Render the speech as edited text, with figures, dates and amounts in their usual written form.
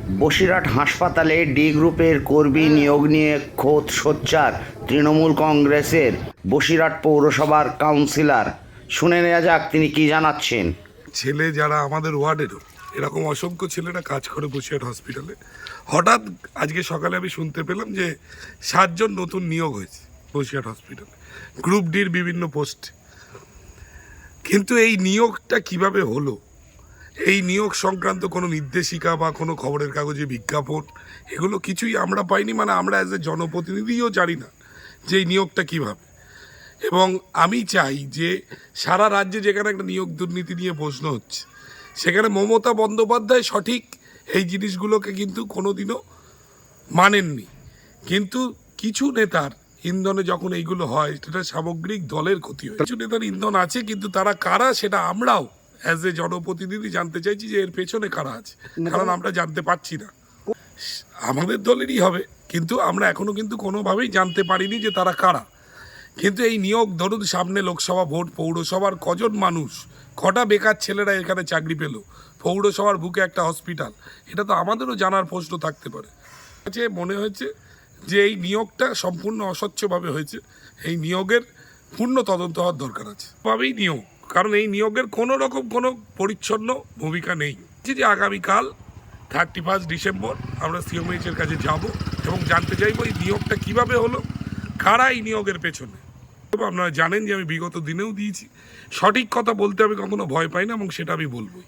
বসিরহাট হাসপাতালে ডি গ্রুপের কর্মী নিয়োগ নিয়ে খোদ সোচ্চার তৃণমূল কংগ্রেসের বসিরহাট পৌরসভার কাউন্সিলর। শুনে নেওয়া যাক তিনি কি জানাচ্ছেন। ছেলে যারা আমাদের ওয়ার্ডেরও এরকম অসংখ্য ছেলেরা কাজ করে বসিরহাট হসপিটালে, হঠাৎ আজকে সকালে আমি শুনতে পেলাম যে 7 জন নতুন নিয়োগ হয়েছে বসিরহাট হসপিটালে গ্রুপ ডির বিভিন্ন পোস্টে। কিন্তু এই নিয়োগটা কিভাবে হলো, এই নিয়োগ সংক্রান্ত কোনো নির্দেশিকা বা কোনো খবরের কাগজে বিজ্ঞাপন এগুলো কিছুই আমরা পাইনি। মানে আমরা অ্যাজ এ জনপ্রতিনিধিও জানি না যে এই নিয়োগটা কীভাবে। এবং আমি চাই যে সারা রাজ্যে যেখানে একটা নিয়োগ দুর্নীতি নিয়ে প্রশ্ন হচ্ছে, সেখানে মমতা বন্দ্যোপাধ্যায় সঠিক এই জিনিসগুলোকে কিন্তু কোনোদিনও মানেননি। কিন্তু কিছু নেতার ইন্ধনে যখন এইগুলো হয়, সেটা সামগ্রিক দলের ক্ষতি হয়। কিছু নেতার ইন্ধন আছে, কিন্তু তারা কারা সেটা আমরাও অ্যাজ এ জনপ্রতিনিধি জানতে চাইছি যে এর পেছনে কারা আছে, কারণ আমরা জানতে পারছি না। আমাদের দলেরই হবে, কিন্তু আমরা এখনো কিন্তু কোনোভাবেই জানতে পারিনি যে তারা কারা। কিন্তু এই নিয়োগ ধরুন, সামনে লোকসভা ভোট, পৌরসভার কজন মানুষ, কটা বেকার ছেলেরা এখানে চাকরি পেল, পৌরসভার বুকে একটা হসপিটাল, এটা তো আমাদেরও জানার প্রশ্ন থাকতে পারে। মনে হয়েছে যে এই নিয়োগটা সম্পূর্ণ অস্বচ্ছভাবে হয়েছে। এই নিয়োগের পূর্ণ তদন্ত হওয়ার দরকার আছে ভাবেই নিয়োগ, কারণ এই নিয়োগের কোনো রকম কোনো পরিচ্ছন্ন ভূমিকা নেই। যে আগামীকাল 31 ডিসেম্বর আমরা সিএমএইচের কাছে যাব এবং জানতে চাইবো এই নিয়োগটা কিভাবে হলো, কারা এই নিয়োগের পেছনে। আপনারা জানেন যে আমি বিগত দিনেও দিয়েছি, সঠিক কথা বলতে আমি কখনো ভয় পাই না এবং সেটা আমি বলবই।